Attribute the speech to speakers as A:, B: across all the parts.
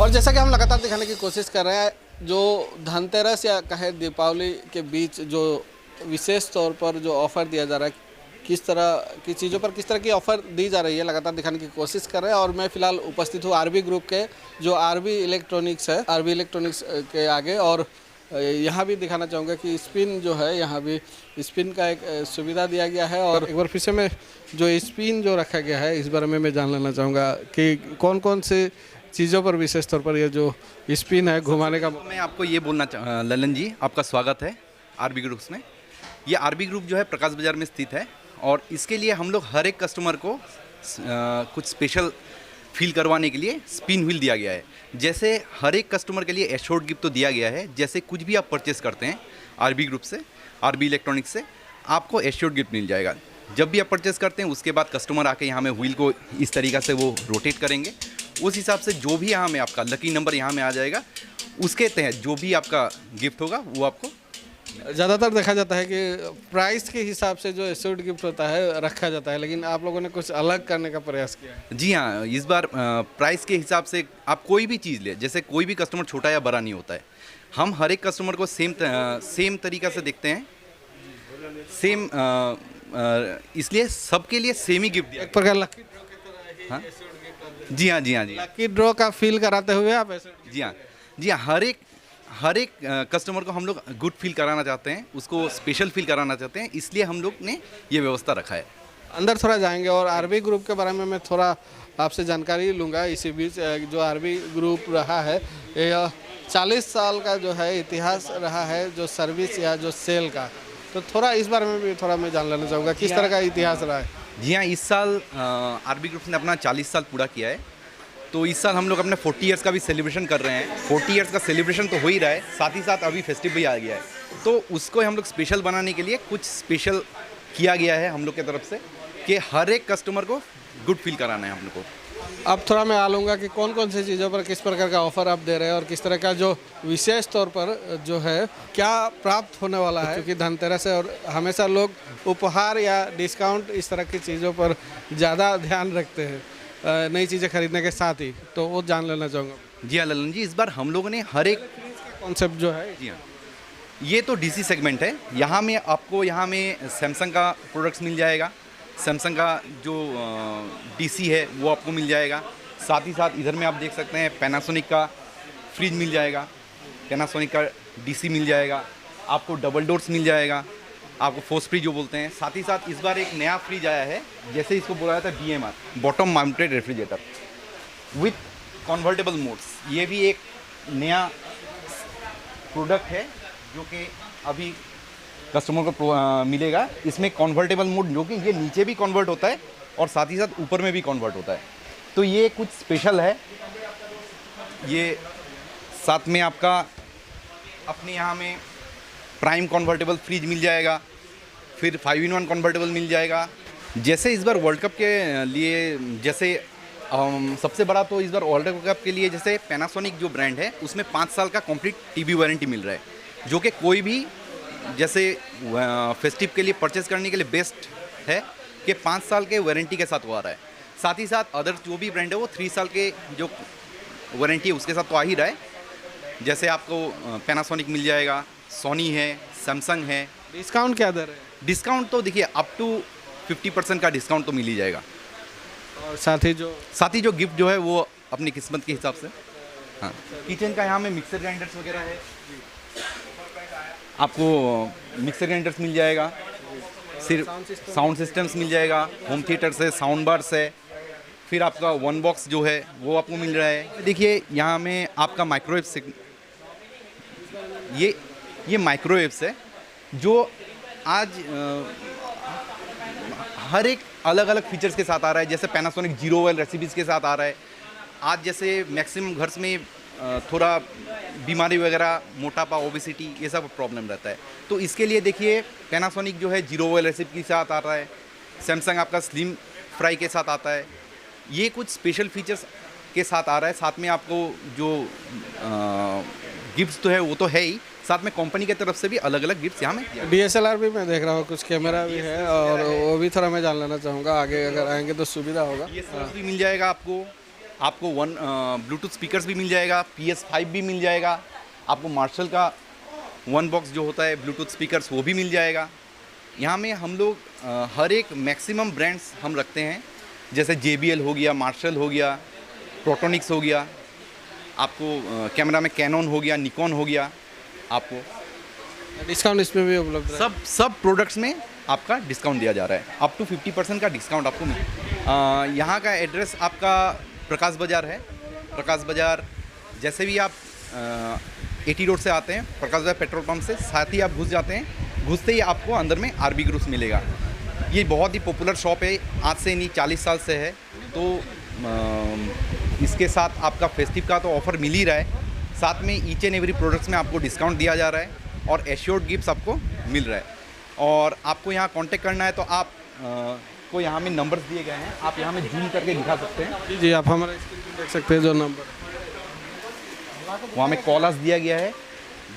A: और जैसा कि हम लगातार दिखाने की कोशिश कर रहे हैं, जो धनतेरस या कहे दीपावली के बीच जो विशेष तौर पर जो ऑफ़र दिया जा रहा है, किस तरह की चीज़ों पर किस तरह की ऑफ़र दी जा रही है, लगातार दिखाने की कोशिश कर रहे हैं। और मैं फ़िलहाल उपस्थित हूँ आरबी ग्रुप के जो आरबी इलेक्ट्रॉनिक्स है, आरबी इलेक्ट्रॉनिक्स के आगे। और यहाँ भी दिखाना चाहूँगा कि स्पिन जो है, यहाँ भी स्पिन का एक सुविधा दिया गया है। और एक बार फिर से मैं जो स्पिन जो रखा गया है, इस बारे में मैं जान लेना चाहूँगा कि कौन कौन से चीज़ों पर विशेष तौर पर ये जो स्पिन है घुमाने का।
B: मैं आपको ये बोलना ललन जी, आपका स्वागत है आरबी ग्रुप्स में। ये आरबी ग्रुप जो है प्रकाश बाज़ार में स्थित है और इसके लिए हम लोग हर एक कस्टमर को कुछ स्पेशल फील करवाने के लिए स्पिन व्हील दिया गया है। जैसे हर एक कस्टमर के लिए एश्योर्ड गिफ्ट तो दिया गया है, जैसे कुछ भी आप परचेस करते हैं आरबी ग्रुप से, आरबी इलेक्ट्रॉनिक्स से, आपको एश्योर्ड गिफ्ट मिल जाएगा। जब भी आप परचेस करते हैं उसके बाद कस्टमर आके यहाँ में व्हील को इस तरीक़ा से वो रोटेट करेंगे, उस हिसाब से जो भी यहाँ में आपका लकी नंबर यहाँ में आ जाएगा, उसके तहत जो भी आपका गिफ्ट होगा वो आपको।
A: ज़्यादातर देखा जाता है कि प्राइस के हिसाब से जो एश्योर्ड गिफ्ट होता है रखा जाता है, लेकिन आप लोगों ने कुछ अलग करने का प्रयास किया है।
B: जी हाँ, इस बार प्राइस के हिसाब से आप कोई भी चीज़ ले, जैसे कोई भी कस्टमर छोटा या बड़ा नहीं होता है, हम हर एक कस्टमर को सेम तरीक़ा से देखते हैं, सेम इसलिए सबके लिए सेम ही गिफ्ट दिया।
A: एक प्रकार लकी ड्रॉ की तरह ही
B: हाँ?
A: एश्योर्ड गिफ्ट आप देते हैं।
B: जी हाँ, जी हाँ, जी
A: लकी ड्रॉ का फील कराते हुए आप एश्योर्ड।
B: जी हाँ, जी हाँ, हर एक कस्टमर को हम लोग गुड फील कराना चाहते हैं, उसको स्पेशल फील कराना चाहते हैं, इसलिए हम लोग ने ये व्यवस्था रखा है।
A: अंदर थोड़ा जाएंगे और आरबी ग्रुप के बारे में मैं थोड़ा आपसे जानकारी लूँगा। इसी बीच जो आरबी ग्रुप रहा है, यह 40 साल का जो है इतिहास रहा है, जो सर्विस या जो सेल का, तो थोड़ा इस बारे में भी थोड़ा मैं जान लेना चाहूँगा किस तरह का इतिहास रहा है।
B: जी हाँ, इस साल आरबी ग्रुप ने अपना 40 साल पूरा किया है, तो इस साल हम लोग अपने 40 ईयर्स का भी सेलिब्रेशन कर रहे हैं। 40 ईयर्स का सेलिब्रेशन तो हो ही रहा है, साथ ही साथ अभी फेस्टिव भी आ गया है, तो उसको हम लोग स्पेशल बनाने के लिए कुछ स्पेशल किया गया है हम लोग की तरफ से कि हर एक कस्टमर को गुड फील कराना है हम लोग को।
A: अब थोड़ा मैं आलूँगा कि कौन कौन सी चीज़ों पर किस प्रकार का ऑफर आप दे रहे हैं और किस तरह का जो विशेष तौर पर जो है क्या प्राप्त होने वाला है, क्योंकि धनतेरस है और हमेशा लोग उपहार या डिस्काउंट इस तरह की चीज़ों पर ज़्यादा ध्यान रखते हैं नई चीज़ें खरीदने के साथ ही, तो वो जान लेना चाहूँगा।
B: जी हाँ ललन जी, इस बार हम लोगों ने हर एक
A: कॉन्सेप्ट जो है,
B: जी हाँ, ये तो डीसी सेगमेंट है। यहाँ में आपको यहाँ में सैमसंग का प्रोडक्ट्स मिल जाएगा, सैमसंग का जो डीसी है वो आपको मिल जाएगा। साथ ही साथ इधर में आप देख सकते हैं पैनासोनिक का फ्रिज मिल जाएगा, पैनासोनिक का डीसी मिल जाएगा, आपको डबल डोर्स मिल जाएगा, आपको फोर्स फ्रिज जो बोलते हैं। साथ ही साथ इस बार एक नया फ्रिज आया है, जैसे इसको बोला जाता है BMR, bottom mounted refrigerator with convertible modes. ये भी एक नया प्रोडक्ट है जो कि अभी कस्टमर को मिलेगा। इसमें कन्वर्टेबल मोड जो कि ये नीचे भी कन्वर्ट होता है और साथ ही साथ ऊपर में भी कन्वर्ट होता है, तो ये कुछ स्पेशल है। ये साथ में आपका अपने यहाँ में प्राइम कन्वर्टेबल फ्रिज मिल जाएगा, फिर 5-in-1 कन्वर्टेबल मिल जाएगा। जैसे इस बार वर्ल्ड कप के लिए, जैसे सबसे बड़ा तो इस बार वर्ल्ड कप के लिए जैसे पैनासोनिक जो ब्रांड है उसमें 5 साल का कंप्लीट टीवी वारंटी मिल रहा है, जो कि कोई भी जैसे फेस्टिव के लिए परचेस करने के लिए बेस्ट है कि 5 साल के वारंटी के साथ वो आ रहा है। साथ ही साथ अदर जो भी ब्रांड है वो 3 साल के जो वारंटी है उसके साथ तो आ ही रहा है। जैसे आपको पैनासोनिक मिल जाएगा, सोनी है, सैमसंग है।
A: डिस्काउंट क्या दे रहे हैं?
B: डिस्काउंट तो देखिए अप टू 50% का डिस्काउंट तो मिल ही जाएगा,
A: और साथ ही जो
B: गिफ्ट जो है वो अपनी किस्मत के हिसाब से। हाँ, किचन का यहाँ में मिक्सर ग्राइंडर्स वगैरह है, आपको मिक्सर ग्राइंडर्स मिल जाएगा, सिर्फ साउंड सिस्टम्स मिल जाएगा, होम थिएटर्स है, साउंड बार्स है, फिर आपका वन बॉक्स जो है वो आपको मिल रहा है। देखिए यहाँ में आपका माइक्रोवेव, ये माइक्रोवेव्स है जो आज हर एक अलग अलग फीचर्स के साथ आ रहा है। जैसे पैनासोनिक 0 ऑयल रेसिपीज़ के साथ आ रहा है। आज जैसे मैक्सिमम घर में थोड़ा बीमारी वगैरह, मोटापा, ओबेसिटी, ये सब प्रॉब्लम रहता है, तो इसके लिए देखिए पैनासोनिक जो है 0 ऑयल रेसिपी के साथ आता है, सैमसंग आपका स्लिम फ्राई के साथ आता है। ये कुछ स्पेशल फीचर्स के साथ आ रहा है। साथ में आपको जो गिफ्ट्स तो है वो तो है ही, साथ में कंपनी की तरफ से भी अलग अलग गिफ्ट्स यहाँ में।
A: DSLR भी मैं देख रहा हूँ, कुछ कैमरा भी है और वो भी थोड़ा मैं जान लेना चाहूँगा, आगे अगर आएंगे तो सुविधा होगा।
B: ये सब भी मिल जाएगा आपको। आपको ब्लूटूथ स्पीकर्स भी मिल जाएगा, PS5 भी मिल जाएगा, आपको मार्शल का वन बॉक्स जो होता है ब्लूटूथ स्पीकर्स वो भी मिल जाएगा। यहाँ में हम लोग हर एक मैक्सिमम ब्रांड्स हम रखते हैं, जैसे JBL हो गया, मार्शल हो गया, प्रोटोनिक्स हो गया, आपको कैमरा में कैनन हो गया, निकॉन हो गया, आपको
A: डिस्काउंट इसमें भी उपलब्ध है?
B: सब प्रोडक्ट्स में आपका डिस्काउंट दिया जा रहा है, अप टू 50% का डिस्काउंट आपको यहाँ का एड्रेस आपका प्रकाश बाज़ार है। प्रकाश बाज़ार जैसे भी आप 80 रोड से आते हैं, प्रकाश बाज़ार पेट्रोल पंप से साथ ही आप घुस जाते हैं, घुसते ही आपको अंदर में RB ग्रुप्स मिलेगा। ये बहुत ही पॉपुलर शॉप है, आज से नहीं 40 साल से है। तो इसके साथ आपका फेस्टिव का तो ऑफ़र मिल ही रहा है, साथ में ईच एंड एवरी प्रोडक्ट्स में आपको डिस्काउंट दिया जा रहा है और एश्योर्ड गिफ्ट्स आपको मिल रहा है। और आपको यहाँ कांटेक्ट करना है तो आप को यहाँ में नंबर्स दिए गए हैं, आप यहाँ में जूम करके दिखा सकते हैं।
A: जी, आप हमारे स्क्रीन पर देख सकते हैं जो नंबर,
B: वहाँ में कॉलर्स दिया गया है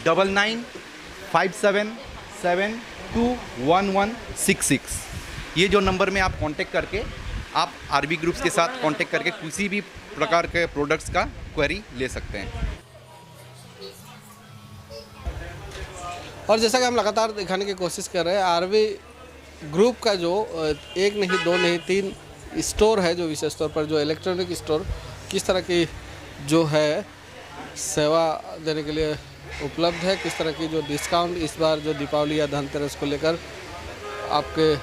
B: 9957721166। ये जो नंबर में आप कांटेक्ट करके आप RB ग्रुप्स के साथ कांटेक्ट करके किसी भी प्रकार के प्रोडक्ट्स का क्वेरी ले सकते हैं।
A: और जैसा कि हम लगातार दिखाने की कोशिश कर रहे हैं, RB ग्रुप का जो एक नहीं, दो नहीं, 3 स्टोर है, जो विशेष तौर पर जो इलेक्ट्रॉनिक स्टोर किस तरह की जो है सेवा देने के लिए उपलब्ध है, किस तरह की जो डिस्काउंट इस बार जो दीपावली या धनतेरस को लेकर आपके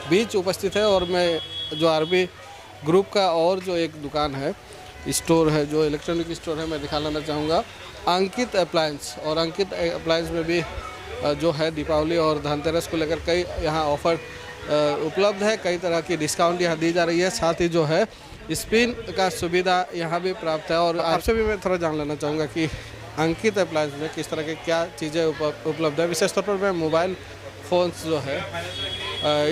A: बीच उपस्थित है। और मैं जो RB ग्रुप का और जो एक दुकान है, स्टोर है, जो इलेक्ट्रॉनिक स्टोर है, मैं दिखा लाना चाहूँगा अंकित अप्लायंस। और अंकित अप्लायंस में भी जो है दीपावली और धनतेरस को लेकर कई यहाँ ऑफ़र उपलब्ध है, कई तरह की डिस्काउंट यहाँ दी जा रही है। साथ ही जो है स्पिन का सुविधा यहाँ भी प्राप्त है। और आपसे भी मैं थोड़ा जान लेना चाहूँगा कि अंकित अप्लायंस में किस तरह की क्या चीज़ें उपलब्ध है। विशेष तौर पर मैं मोबाइल फ़ोन्स जो है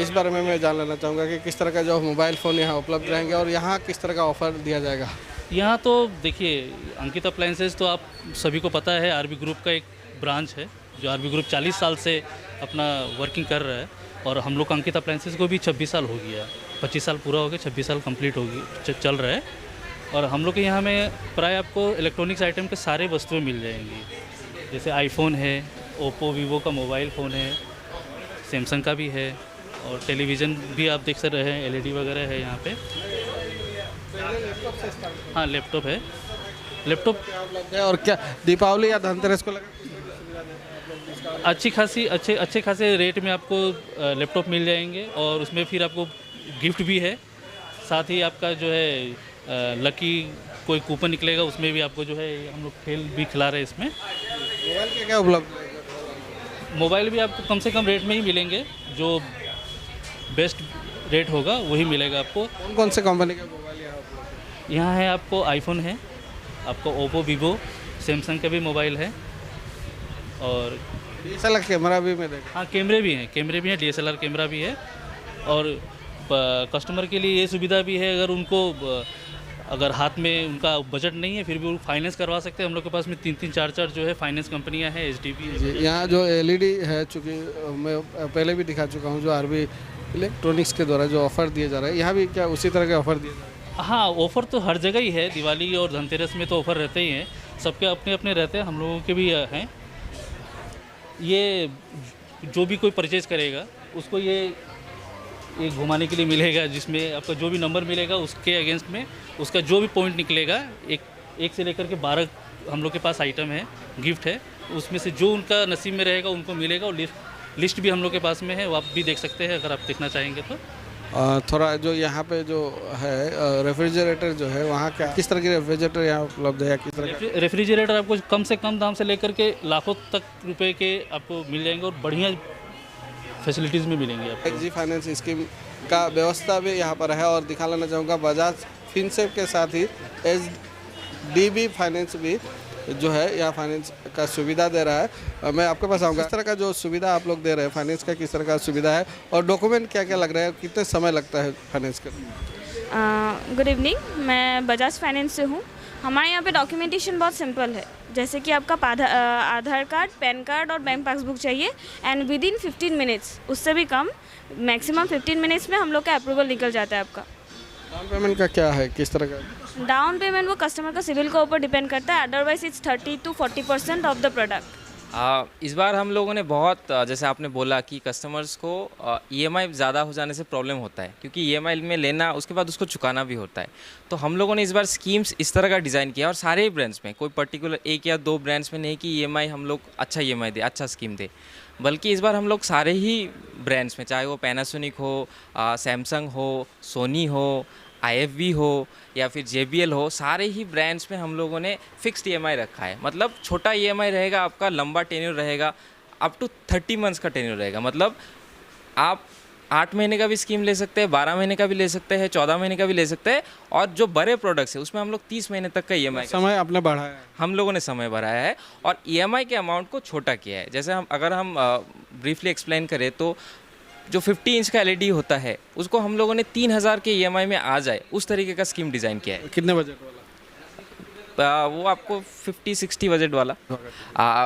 A: इस बारे में मैं जान लेना चाहूँगा कि किस तरह का जो मोबाइल फ़ोन यहाँ उपलब्ध रहेंगे और यहाँ किस तरह का ऑफ़र दिया जाएगा।
C: यहाँ तो देखिए, अंकित अप्लायंसेस तो आप सभी को पता है RB ग्रुप का एक ब्रांच है, जो RB ग्रुप 40 साल से अपना वर्किंग कर रहा है। और हम लोग अंकित अप्लायंसेस को भी 26 साल हो गया, 25 साल पूरा हो गया, 26 साल कंप्लीट होगी चल रहा है। और हम लोग के यहाँ में प्राय आपको इलेक्ट्रॉनिक्स आइटम के सारे वस्तुएं मिल जाएंगी, जैसे आईफोन है, ओप्पो वीवो का मोबाइल फ़ोन है, सैमसंग का भी है, और टेलीविज़न भी आप देख सकते हैं, LED वगैरह है यहाँ पे। हाँ, लैपटॉप है, लैपटॉप
A: उपलब्ध है। और क्या दीपावली या धनतेरस को लेकर
C: अच्छे खासे रेट में आपको लैपटॉप मिल जाएंगे। और उसमें फिर आपको गिफ्ट भी है, साथ ही आपका जो है लकी कोई कूपन निकलेगा, उसमें भी आपको जो है हम लोग खेल भी खिला रहे हैं। इसमें
A: मोबाइल क्या उपलब्ध है?
C: मोबाइल भी आपको कम से कम रेट में ही मिलेंगे, जो बेस्ट रेट होगा वही मिलेगा आपको।
A: कौन कौन से कंपनी के मोबाइल यहाँ उपलब्ध है?
C: यहाँ है आपको आईफोन है, आपको ओप्पो वीवो सैमसंग का भी मोबाइल है, और
A: DSLR कैमरा भी मैं देखा।
C: हाँ, कैमरे भी हैं, DSLR कैमरा भी है। और कस्टमर के लिए ये सुविधा भी है, अगर उनको अगर हाथ में उनका बजट नहीं है फिर भी वो फाइनेंस करवा सकते हैं। हम लोग के पास में 3-3, 4-4 जो है फाइनेंस कंपनियां हैं, HDB।
A: यहाँ जो LED है, चूँकि मैं पहले भी दिखा चुका हूँ, जो RB इलेक्ट्रॉनिक्स के द्वारा जो ऑफ़र दिए जा रहे हैं, यहाँ भी क्या उसी तरह के ऑफ़र दिए जा रहे हैं?
C: हाँ, ऑफ़र तो हर जगह ही है, दिवाली और धनतेरस में तो ऑफ़र रहते ही हैं, सबके अपने अपने रहते हैं, हम लोगों के भी हैं। ये जो भी कोई परचेज़ करेगा उसको ये घुमाने के लिए मिलेगा, जिसमें आपका जो भी नंबर मिलेगा उसके अगेंस्ट में उसका जो भी पॉइंट निकलेगा, एक से लेकर के 12 हम लोग के पास आइटम है, गिफ्ट है, उसमें से जो उनका नसीब में रहेगा उनको मिलेगा। और लिस्ट भी हम लोग के पास में है, वो आप भी देख सकते हैं अगर आप देखना चाहेंगे तो।
A: थोड़ा जो यहाँ पे जो है रेफ्रिजरेटर जो है, वहाँ क्या किस तरह की रेफ्रिजरेटर यहाँ उपलब्ध है या किस तरह का?
C: रेफ्रिजरेटर आपको कम से कम दाम से लेकर के लाखों तक रुपए के आपको मिल जाएंगे, और बढ़िया फैसिलिटीज़ में मिलेंगे आपको।
A: XG फाइनेंस स्कीम का व्यवस्था भी यहाँ पर है। और दिखा लेना चाहूँगा बजाज फिनसेव के साथ ही HDB फाइनेंस भी जो है यहाँ फाइनेंस का सुविधा दे रहा है। मैं आपके पास आऊँगा, किस तरह का जो सुविधा आप लोग दे रहे हैं, फाइनेंस का किस तरह का सुविधा है, और डॉक्यूमेंट क्या क्या लग रहा है, कितने समय लगता है फाइनेंस करने?
D: गुड इवनिंग, मैं बजाज फाइनेंस से हूँ। हमारे यहाँ पे डॉक्यूमेंटेशन बहुत सिंपल है, जैसे कि आपका आधार कार्ड, पैन कार्ड और बैंक पासबुक चाहिए, एंड विद इन 15 मिनट्स, उससे भी कम, मैक्सिमम 15 मिनट्स में हम लोग का अप्रूवल निकल जाता है आपका।
A: डाउन पेमेंट का क्या है, किस तरह का?
D: डाउन पेमेंट वो कस्टमर का सिविल के ऊपर डिपेंड करता है, otherwise it's 30 to 40% of the product.
E: इस बार हम लोगों ने बहुत जैसे आपने बोला कि कस्टमर्स को ईएमआई ज़्यादा हो जाने से प्रॉब्लम होता है, क्योंकि ईएमआई में लेना उसके बाद उसको चुकाना भी होता है। तो हम लोगों ने इस बार स्कीम्स इस तरह का डिज़ाइन किया, और सारे ही ब्रांड्स में, कोई पर्टिकुलर एक या दो ब्रांड्स में नहीं कि ईएमआई हम लोग अच्छा ईएमआई दे, अच्छा स्कीम दे, बल्कि इस बार हम लोग सारे ही ब्रांड्स में, चाहे वो पैनासोनिक हो, सैमसंग हो, सोनी हो, IFB हो या फिर JBL हो, सारे ही ब्रांड्स में हम लोगों ने फिक्स्ड EMI रखा है। मतलब छोटा EMI रहेगा आपका, लंबा टेन्योर रहेगा, अप टू 30 मंथ्स का टेन्योर रहेगा। मतलब आप 8 महीने का भी स्कीम ले सकते हैं, 12 महीने का भी ले सकते हैं, 14 महीने का भी ले सकते हैं, और जो बड़े प्रोडक्ट्स है उसमें हम लोग 30 महीने तक का EMI
A: समय आपने बढ़ाया है?
E: हम लोगों ने समय बढ़ाया है और EMI के अमाउंट को छोटा किया है। जैसे हम ब्रीफली एक्सप्लेन करें तो जो 50 इंच का LED होता है उसको हम लोगों ने 3000 के EMI में आ जाए उस तरीके का स्कीम डिज़ाइन किया है।
A: कितने बजट वाला?
E: वो आपको 50-60 बजट वाला।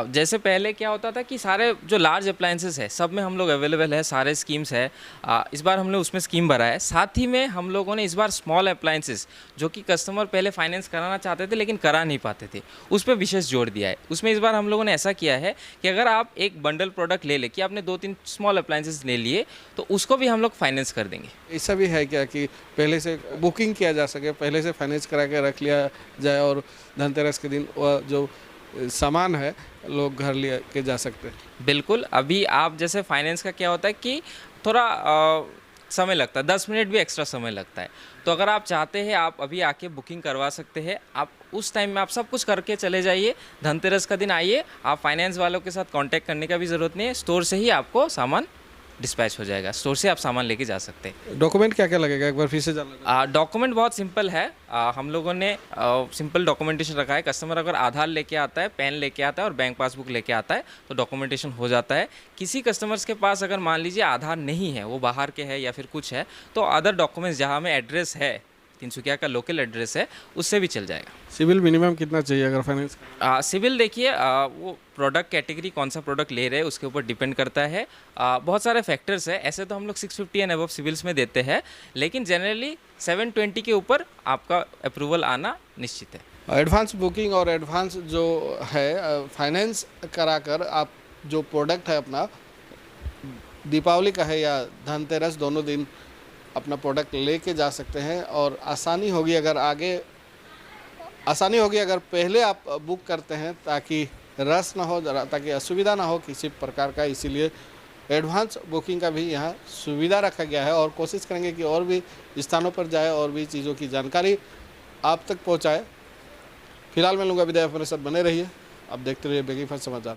E: जैसे पहले क्या होता था कि सारे जो लार्ज अप्लायंसेस है सब में हम लोग अवेलेबल है, सारे स्कीम्स है। इस बार हमने उसमें स्कीम भरा है। साथ ही में हम लोगों ने इस बार स्मॉल अप्लायंसेस जो कि कस्टमर पहले फाइनेंस कराना चाहते थे लेकिन करा नहीं पाते थे, उस पर विशेष जोर दिया है। उसमें इस बार हम लोगों ने ऐसा किया है कि अगर आप एक बंडल प्रोडक्ट ले कि आपने 2-3 स्मॉल अप्लायंसेस ले लिए तो उसको भी हम लोग फाइनेंस कर देंगे।
A: ऐसा भी है क्या कि पहले से बुकिंग किया जा सके, पहले से फाइनेंस करा के रख लिया जाए और धनतेरस के दिन वह जो सामान है लोग घर ले के जा सकते हैं?
E: बिल्कुल। अभी आप जैसे फाइनेंस का क्या होता है कि थोड़ा समय लगता है, 10 मिनट भी एक्स्ट्रा समय लगता है। तो अगर आप चाहते हैं आप अभी आके बुकिंग करवा सकते हैं। आप उस टाइम में आप सब कुछ करके चले जाइए, धनतेरस का दिन आइए, आप फाइनेंस वालों के साथ कांटेक्ट करने का भी ज़रूरत नहीं है, स्टोर से ही आपको सामान डिस्पैच हो जाएगा, स्टोर से आप सामान लेके जा सकते हैं।
A: डॉक्यूमेंट क्या क्या लगेगा, एक बार फिर से जानना?
E: डॉक्यूमेंट बहुत सिंपल है। हम लोगों ने सिंपल डॉक्यूमेंटेशन रखा है। कस्टमर अगर आधार लेके आता है, पैन लेके आता है और बैंक पासबुक लेके आता है तो डॉक्यूमेंटेशन हो जाता है। किसी कस्टमर्स के पास अगर मान लीजिए आधार नहीं है, वो बाहर के है या फिर कुछ है, तो अदर डॉक्यूमेंट्स जहाँ में एड्रेस है, तिनसुकिया का लोकल एड्रेस है, उससे भी चल जाएगा।
A: सिविल मिनिमम कितना चाहिए अगर फाइनेंस?
E: सिविल देखिए वो प्रोडक्ट कैटेगरी कौन सा प्रोडक्ट ले रहे हैं उसके ऊपर डिपेंड करता है। बहुत सारे फैक्टर्स है। ऐसे तो हम लोग 650 एंड अबव सिविल्स में देते हैं, लेकिन जनरली 720 के ऊपर आपका अप्रूवल आना निश्चित है।
A: एडवांस बुकिंग और एडवांस जो है फाइनेंस कराकर आप जो प्रोडक्ट है अपना, दीपावली का है या धनतेरस, दोनों दिन अपना प्रोडक्ट लेके जा सकते हैं। और आसानी होगी अगर पहले आप बुक करते हैं, ताकि रस ना हो, ताकि असुविधा ना हो किसी प्रकार का। इसीलिए एडवांस बुकिंग का भी यहाँ सुविधा रखा गया है और कोशिश करेंगे कि और भी स्थानों पर जाए और भी चीज़ों की जानकारी आप तक पहुँचाए। फिलहाल मैं लूँगा विदाई, अपने साथ बने रहिए। आप देखते रहिए ब्रेकिंग फास्ट समाचार।